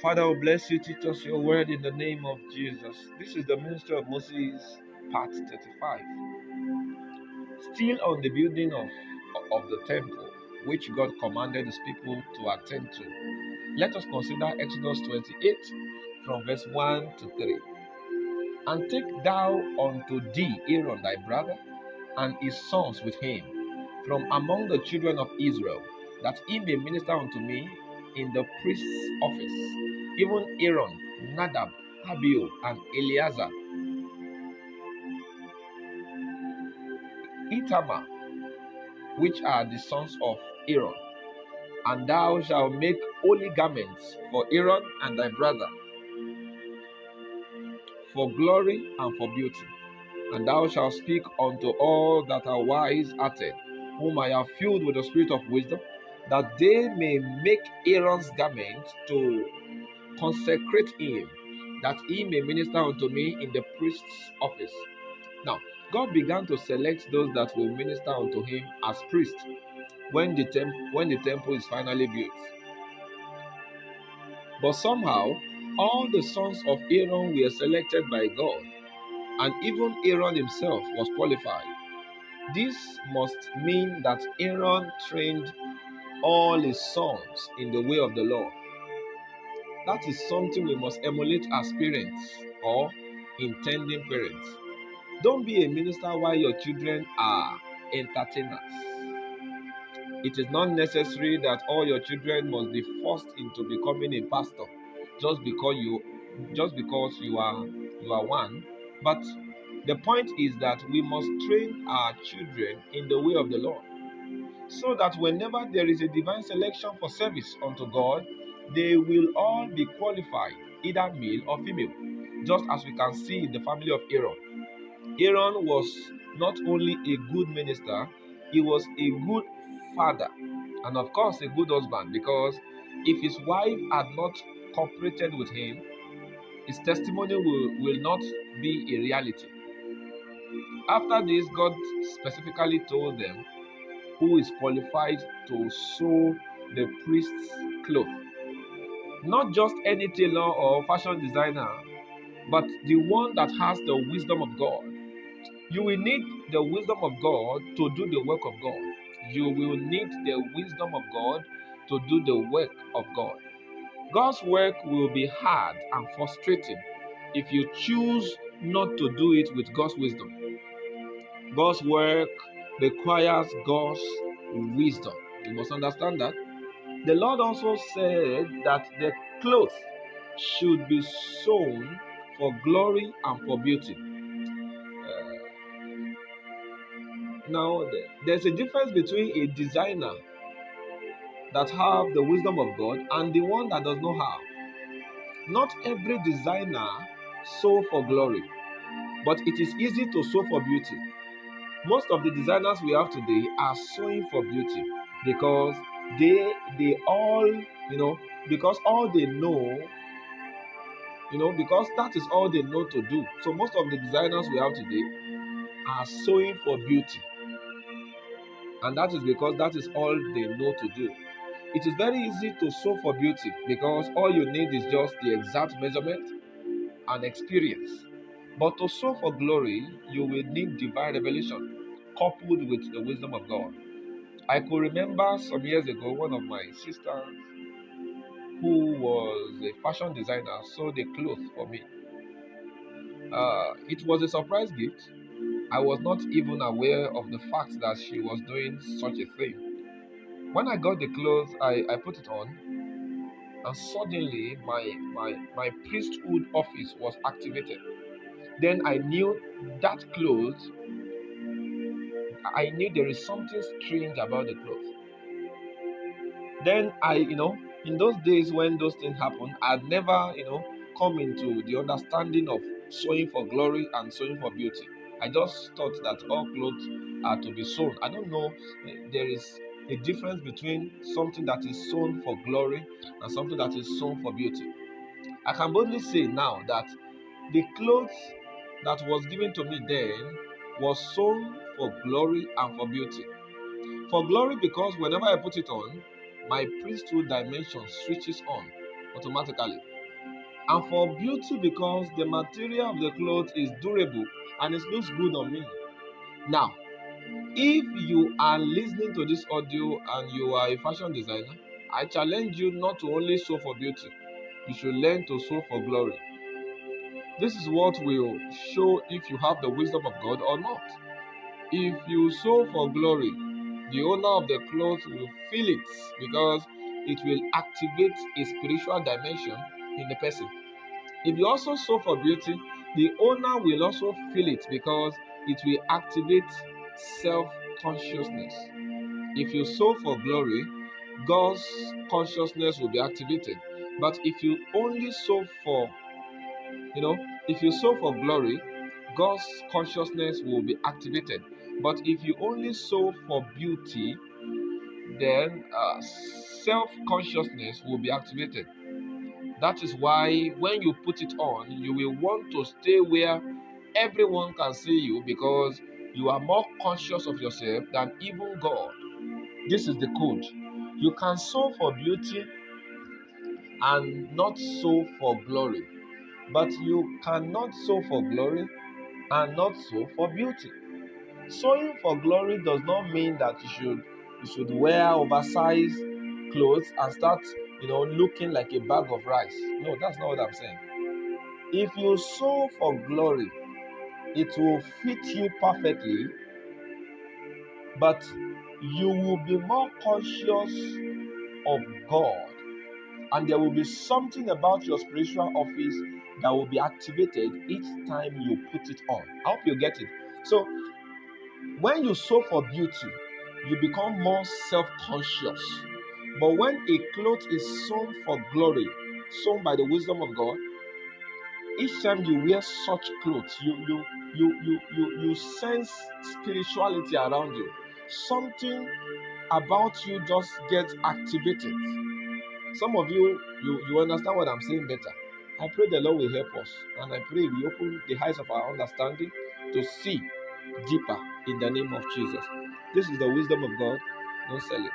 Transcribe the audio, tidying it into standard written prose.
Father, we bless you, teach us your word in the name of Jesus. This is the ministry of Moses, part 35. Still on the building of the temple, which God commanded his people to attend to. Let us consider Exodus 28 from verse 1 to 3. And take thou unto thee Aaron thy brother, and his sons with him, from among the children of Israel, that he may minister unto me in the priest's office, even Aaron, Nadab, Abihu, and Eleazar, Ithamar, which are the sons of Aaron. And thou shalt make holy garments for Aaron and thy brother, for glory and for beauty. And thou shalt speak unto all that are wise hearted, whom I have filled with the spirit of wisdom, that they may make Aaron's garment to consecrate him, that he may minister unto me in the priest's office. Now, God began to select those that will minister unto him as priests when the temple is finally built. But somehow, all the sons of Aaron were selected by God, and even Aaron himself was qualified. This must mean that Aaron trained all his sons in the way of the Lord. That is something we must emulate as parents or intending parents. Don't be a minister while your children are entertainers. It is not necessary that all your children must be forced into becoming a pastor just because you are one. But the point is that we must train our children in the way of the Lord, so that whenever there is a divine selection for service unto God, they will all be qualified, either male or female, just as we can see in the family of Aaron. Aaron was not only a good minister, he was a good father, and of course a good husband, because if his wife had not cooperated with him, his testimony will not be a reality. After this, God specifically told them who is qualified to sew the priest's cloth. Not just any tailor or fashion designer, but the one that has the wisdom of God. You will need the wisdom of God to do the work of God. You will need the wisdom of God to do the work of God. God's work will be hard and frustrating if you choose not to do it with God's wisdom. God's work requires God's wisdom. You must understand that. The Lord also said that the clothes should be sewn for glory and for beauty. Now, there's a difference between a designer that have the wisdom of God and the one that does not have. Not every designer sew for glory, but it is easy to sew for beauty. Most of the designers we have today are sewing for beauty because they all, because all they know, because that is all they know to do. So most of the designers we have today are sewing for beauty, and that is because that is all they know to do. It is very easy to sew for beauty because all you need is just the exact measurement and experience. But to sew for glory, you will need divine revelation coupled with the wisdom of God. I could remember some years ago, one of my sisters who was a fashion designer sewed a cloth for me. It was a surprise gift. I was not even aware of the fact that she was doing such a thing. When I got the clothes, I put it on, and suddenly my priesthood office was activated. Then I knew that clothes, I knew there is something strange about the clothes. Then in those days when those things happened, I'd never, come into the understanding of sewing for glory and sewing for beauty. I just thought that all clothes are to be sewn. I don't know, there is a difference between something that is sewn for glory and something that is sewn for beauty. I can boldly say now that the clothes that was given to me then was sewn for glory and for beauty. For glory, because whenever I put it on, my priesthood dimension switches on. automatically. And for beauty, because the material of the clothes is durable and it looks good on me. Now, if you are listening to this audio and you are a fashion designer, I challenge you not to only sew for beauty. You should learn to sew for glory. This is what will show if you have the wisdom of God or not. If you sew for glory, the owner of the clothes will feel it because it will activate a spiritual dimension in the person. If you also sew for beauty, the owner will also feel it because it will activate self-consciousness. If you sew for glory, God's consciousness will be activated. But if you only sew for, if you sew for glory, God's consciousness will be activated. But if you only sew for beauty, then self-consciousness will be activated. That is why when you put it on, you will want to stay where everyone can see you because you are more conscious of yourself than even God. This is the code. You can sew for beauty and not sew for glory, but you cannot sew for glory and not sew for beauty. Sewing for glory does not mean that you should wear oversized clothes and start looking like a bag of rice. No, that's not what I'm saying. If you sew for glory, it will fit you perfectly, but you will be more conscious of God, and there will be something about your spiritual office that will be activated each time you put it on. I hope you get it. So when you sew for beauty, you become more self-conscious. But when a cloth is sewn for glory, sewn by the wisdom of God, each time you wear such clothes, you sense spirituality around you. Something about you just gets activated. Some of you understand what I'm saying better. I pray the Lord will help us, and I pray we open the eyes of our understanding to see deeper in the name of Jesus. This is the wisdom of God. Don't sell it.